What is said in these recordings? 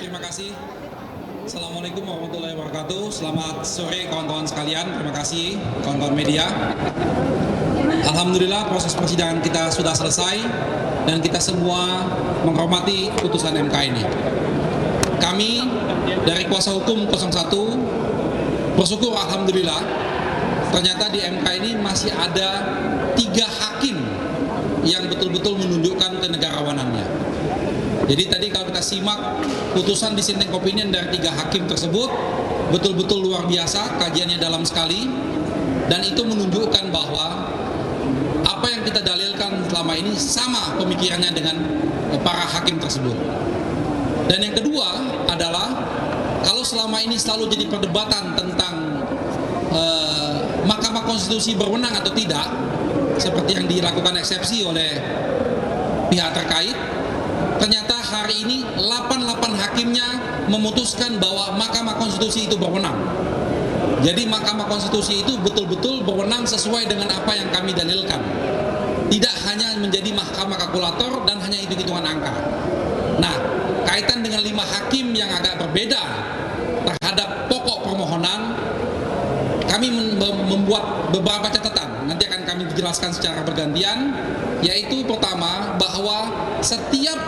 Terima kasih. Assalamualaikum warahmatullahi wabarakatuh. Selamat sore kawan-kawan sekalian. Terima kasih kawan-kawan media. Alhamdulillah proses persidangan kita sudah selesai dan kita semua menghormati putusan MK ini. Kami dari kuasa hukum 01 bersyukur alhamdulillah ternyata di MK ini masih ada 3 hakim yang betul-betul menunjukkan kenegarawanannya. Jadi tadi kalau kita simak putusan dissenting opinion dari 3 hakim tersebut betul-betul luar biasa, kajiannya dalam sekali, dan itu menunjukkan bahwa apa yang kita dalilkan selama ini sama pemikirannya dengan para hakim tersebut. Dan yang kedua adalah kalau selama ini selalu jadi perdebatan tentang Mahkamah Konstitusi berwenang atau tidak, seperti yang dilakukan eksepsi oleh pihak terkait, ternyata hari ini 88 hakimnya memutuskan bahwa Mahkamah Konstitusi itu berwenang. Jadi Mahkamah Konstitusi itu betul-betul berwenang sesuai dengan apa yang kami dalilkan. Tidak hanya menjadi mahkamah kalkulator dan hanya hitung-hitungan angka. Nah, kaitan dengan 5 hakim yang agak berbeda terhadap pokok permohonan, kami membuat beberapa catatan. Nanti akan kami jelaskan secara bergantian. Yaitu pertama, bahwa setiap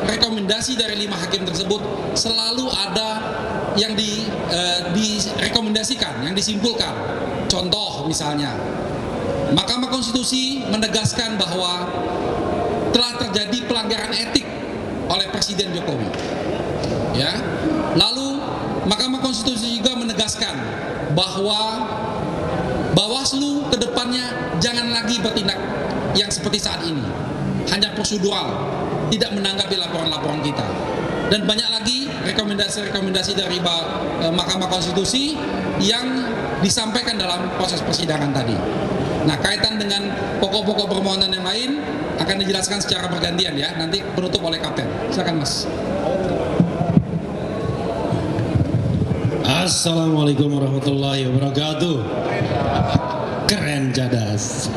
rekomendasi dari 5 hakim tersebut selalu ada yang direkomendasikan, yang disimpulkan. Contoh misalnya, Mahkamah Konstitusi menegaskan bahwa telah terjadi pelanggaran etik oleh Presiden Jokowi. Ya. Lalu Mahkamah Konstitusi juga menegaskan bahwa Bawaslu ke depannya jangan lagi bertindak yang seperti saat ini, hanya prosedural, tidak menanggapi laporan-laporan kita. Dan banyak lagi rekomendasi-rekomendasi dari Mahkamah Konstitusi yang disampaikan dalam proses persidangan tadi. Nah, kaitan dengan pokok-pokok permohonan yang lain akan dijelaskan secara bergantian ya, nanti penutup oleh Kapten. Silakan Mas. Assalamualaikum warahmatullahi wabarakatuh. Keren cadas.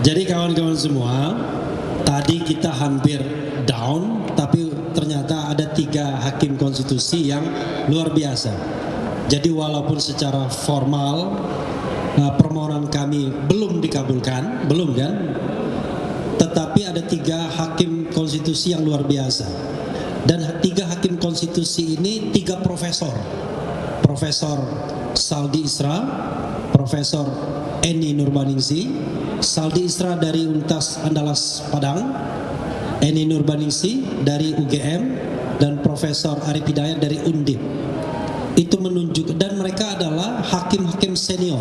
Jadi kawan-kawan semua, tadi kita hampir down, tapi ternyata ada 3 hakim konstitusi yang luar biasa. Jadi walaupun secara formal permohonan kami belum dikabulkan, belum kan? Tetapi ada 3 hakim konstitusi yang luar biasa. Dan 3 hakim konstitusi ini 3 profesor. Profesor Saldi Isra, Profesor Eni Nurbaningsi. Saldi Isra dari Universitas Andalas Padang, Eni Nurbaningsi dari UGM, dan Profesor Arif Hidayat dari Undip. Itu menunjuk, dan mereka adalah hakim-hakim senior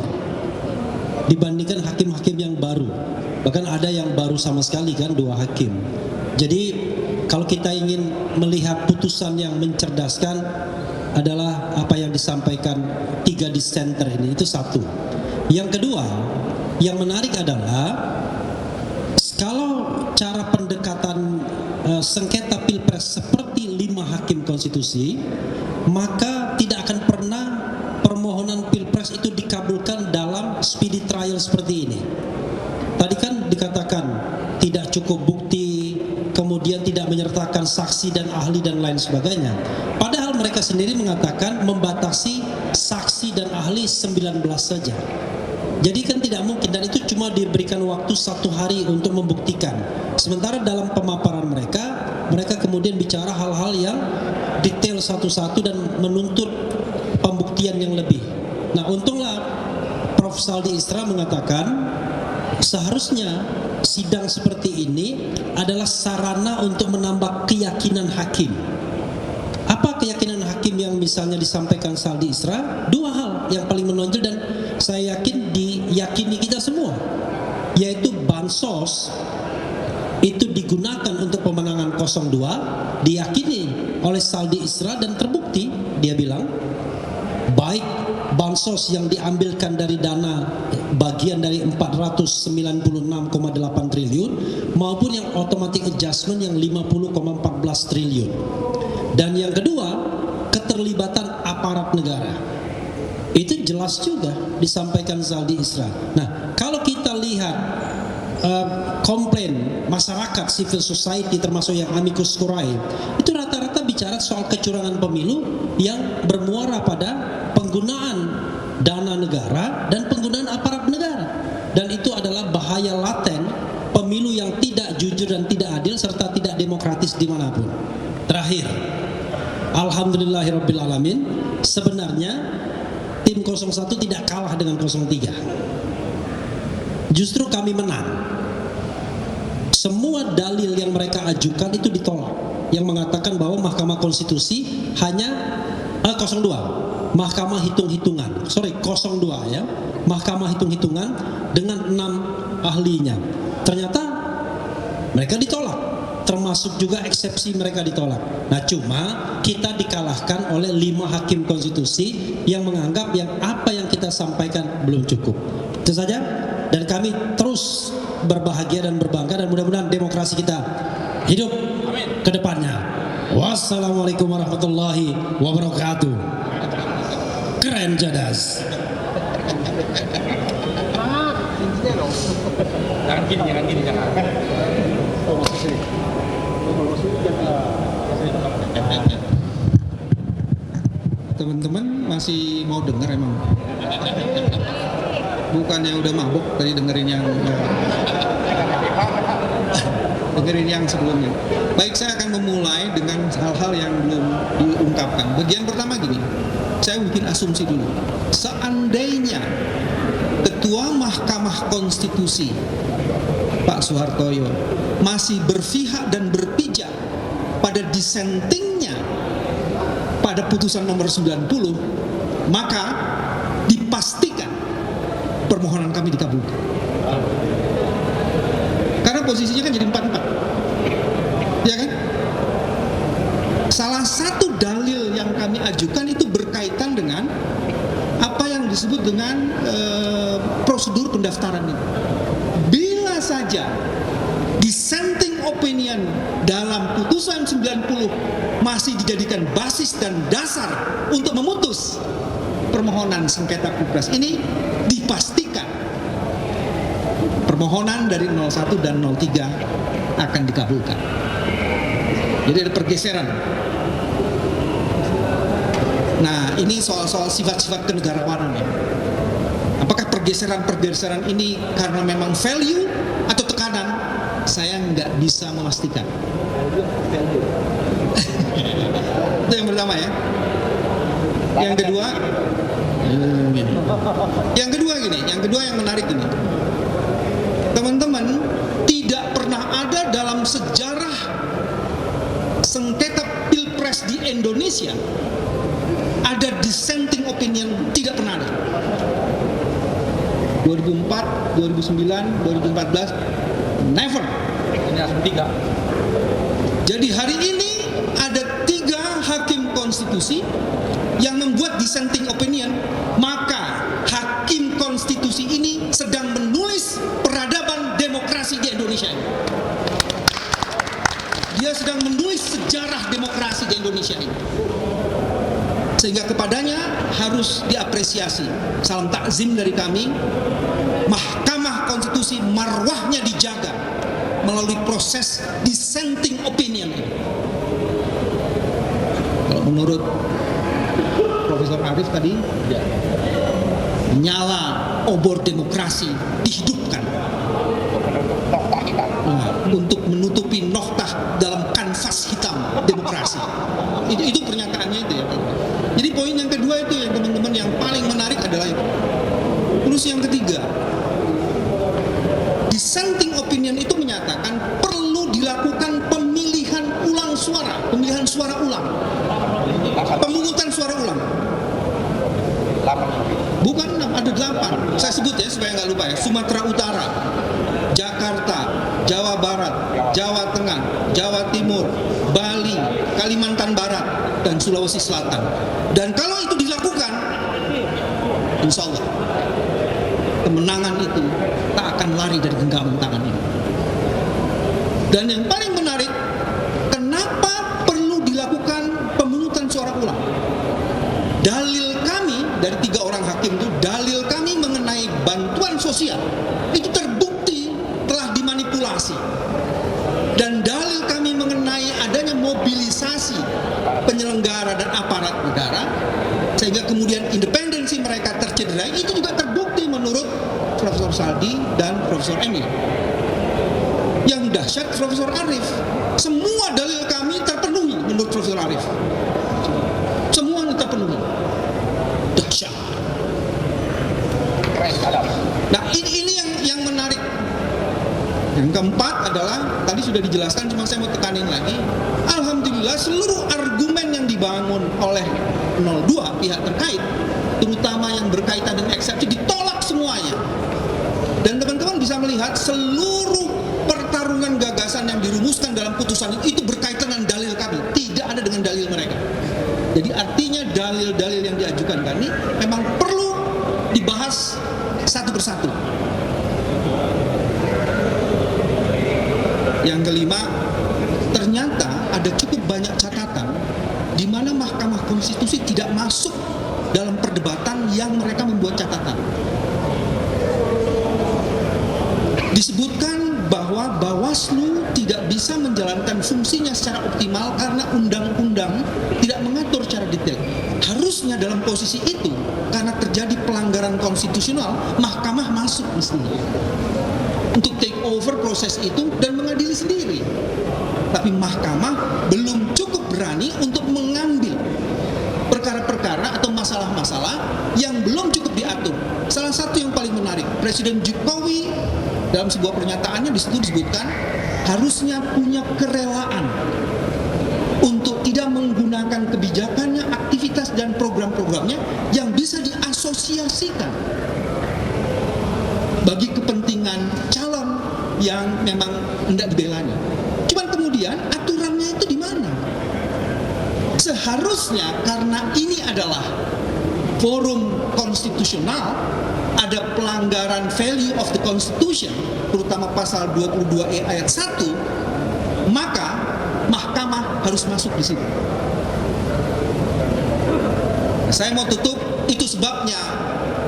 dibandingkan hakim-hakim yang baru. Bahkan ada yang baru sama sekali kan, 2 hakim. Jadi kalau kita ingin melihat putusan yang mencerdaskan adalah apa yang disampaikan 3 dissenter ini, itu satu. Yang kedua, yang menarik adalah kalau cara pendekatan sengketa pilpres seperti 5 hakim konstitusi, maka tidak akan pernah permohonan pilpres itu dikabulkan dalam speedy trial seperti ini. Tadi kan dikatakan tidak cukup bukti, kemudian tidak menyertakan saksi dan ahli dan lain sebagainya. Padahal mereka sendiri mengatakan membatasi saksi dan ahli 19 saja. Jadi kan tidak mungkin, dan itu cuma diberikan waktu 1 hari untuk membuktikan. Sementara dalam pemaparan mereka, mereka kemudian bicara hal-hal yang detail satu-satu dan menuntut pembuktian yang lebih. Nah, untunglah Prof. Saldi Isra mengatakan seharusnya sidang seperti ini adalah sarana untuk menambah keyakinan hakim. Apa keyakinan hakim yang misalnya disampaikan Saldi Isra? 2 hal yang paling menonjol dan saya yakin diyakini kita semua, yaitu bansos itu digunakan untuk pemenangan 02, diyakini oleh Saldi Isra dan terbukti. Dia bilang baik bansos yang diambilkan dari dana bagian dari 496,8 triliun maupun yang automatic adjustment yang 50,14 triliun. Dan yang kedua, keterlibatan aparat negara. Itu jelas juga disampaikan Saldi Isra. Nah, kalau kita lihat komplain masyarakat civil society termasuk yang amicus curiae, itu rata-rata bicara soal kecurangan pemilu yang bermuara pada penggunaan dana negara dan penggunaan aparat negara. Dan itu adalah bahaya laten pemilu yang tidak jujur dan tidak adil serta tidak demokratis dimanapun. Terakhir, alhamdulillahirrabbilalamin, sebenarnya tim 01 tidak kalah dengan 03. Justru kami menang. Semua dalil yang mereka ajukan itu ditolak, yang mengatakan bahwa Mahkamah Konstitusi hanya 02, Mahkamah hitung-hitungan, 02 ya, Mahkamah hitung-hitungan dengan 6 ahlinya. Ternyata mereka ditolak, termasuk juga eksepsi mereka ditolak. Nah, cuma kita dikalahkan oleh 5 hakim konstitusi yang menganggap yang apa yang kita sampaikan belum cukup. Itu saja, dan kami terus berbahagia dan berbangga, dan mudah-mudahan demokrasi kita hidup ke depannya. Wassalamualaikum warahmatullahi wabarakatuh. Keren Cadas. Jangan gini. Teman-teman masih mau dengar emang? Bukannya udah mabuk tadi dengerin yang sebelumnya. Baik, saya akan memulai dengan hal-hal yang belum diungkapkan. Bagian pertama gini, saya bikin asumsi dulu. Seandainya Ketua Mahkamah Konstitusi Pak Soehartoyo masih berpihak dan berpijak pada dissentingnya pada putusan nomor 90, maka dipastikan permohonan kami dikabulkan. Karena posisinya kan jadi 4-4, ya kan? Salah satu dalil yang kami ajukan itu berkaitan dengan apa yang disebut dengan prosedur pendaftaran ini. Bila saja dissenting opinion dalam putusan 90 masih dijadikan basis dan dasar untuk memutus permohonan sengketa pilpres ini, dipastikan permohonan dari 01 dan 03 akan dikabulkan. Jadi ada pergeseran. Nah, ini soal sifat-sifat kenegarawanan ya. Apakah pergeseran ini karena memang value atau tekanan? Saya nggak bisa memastikan. Itu yang pertama ya. Yang kedua yang menarik ini, teman-teman, tidak pernah ada dalam sejarah sengketa pilpres di Indonesia ada dissenting opinion, tidak pernah ada. 2004, 2009, 2014, never. Ini langsung 3. Jadi hari ini ada 3 hakim konstitusi yang membuat dissenting opinion, maka hakim konstitusi ini sedang menulis peradaban demokrasi di Indonesia ini. Dia sedang menulis sejarah demokrasi di Indonesia ini. Sehingga kepadanya harus diapresiasi. Salam takzim dari kami. Mahkamah Konstitusi marwahnya dijaga melalui proses dissenting opinion ini. Kalau menurut Profesor Arif tadi, nyala obor demokrasi dihidupkan untuk menutupi noktah dalam kanvas hitam demokrasi. Itu pernyataannya itu ya. Jadi poin yang kedua itu yang teman-teman yang paling menarik adalah itu. Terus yang ketiga, dissenting opinion itu menyatakan perlu dilakukan pemilihan suara ulang, pemungutan suara ulang. Bukan 6, ada 8. Saya sebut ya supaya nggak lupa ya. Sumatera Utara, Jakarta, Jawa Barat, Jawa Tengah, Jawa Timur, Bali, Kalimantan Barat, dan Sulawesi Selatan. Dan kalau itu dilakukan, insya Allah kemenangan itu tak akan lari dari genggaman tangan ini. Dan yang paling menarik, kenapa perlu dilakukan pemungutan suara ulang? Dalil kami dari 3 orang hakim itu, dalil kami mengenai bantuan sosial itu terbukti telah dimanipulasi. Dan dalil kami mengenai adanya mobilisasi penyelenggara dan aparat negara, sehingga kemudian independensi mereka tercederai. Itu juga terbukti menurut Profesor Saldi dan Profesor Emil. Yang dahsyat Profesor Arif, semua dalil kami terpenuhi menurut Profesor Arif, semuanya terpenuhi. Dahsyat. Nah ini yang menarik. Yang keempat adalah tadi sudah dijelaskan, cuma saya mau tekanin lagi. Alhamdulillah seluruh argumen yang dibangun oleh 02 pihak terkait, terutama yang berkaitan dengan eksepsi, ditolak semuanya. Dan teman-teman bisa melihat seluruh pertarungan gagasan yang dirumuskan dalam putusan itu berkaitan dengan dalil kami, tidak ada dengan dalil mereka. Jadi artinya dalil-dalil yang diajukan kami memang perlu dibahas satu persatu. Yang kelima, ternyata ada cukup banyak catatan di mana Mahkamah Konstitusi tidak masuk dalam perdebatan yang mereka membuat catatan. Disebutkan bahwa Bawaslu tidak bisa menjalankan fungsinya secara optimal karena undang-undang tidak mengatur secara detail. Harusnya dalam posisi itu, karena terjadi pelanggaran konstitusional, Mahkamah masuk mestinya untuk take over proses itu dan mengadili sendiri. Tapi Mahkamah belum cukup berani untuk mengambil perkara-perkara atau masalah-masalah yang belum cukup diatur. Salah satu yang paling menarik, Presiden Jokowi dalam sebuah pernyataannya di situ disebutkan harusnya punya kerelaan untuk tidak menggunakan kebijakannya, aktivitas dan program-programnya yang bisa diasosiasikan bagi kepentingan calon yang memang hendak dibelanya. Cuman kemudian aturannya itu di mana? Seharusnya karena ini adalah forum konstitusional, ada pelanggaran value of the constitution, terutama pasal 22E ayat 1, maka Mahkamah harus masuk di situ. Nah, saya mau tutup, itu sebabnya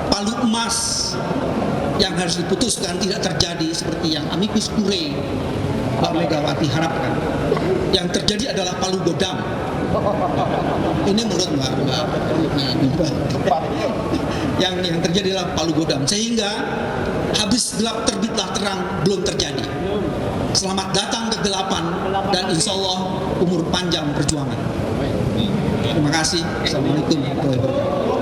palu emas yang harus diputuskan tidak terjadi seperti yang amicus curiae Mbak Megawati harapkan. Yang terjadi adalah palu godam. Ini menurut Mbak. Yang terjadi adalah palu godam, sehingga habis gelap terbitlah terang belum terjadi. Selamat datang kegelapan dan insya Allah umur panjang perjuangan. Terima kasih. Assalamualaikum warahmatullahi wabarakatuh.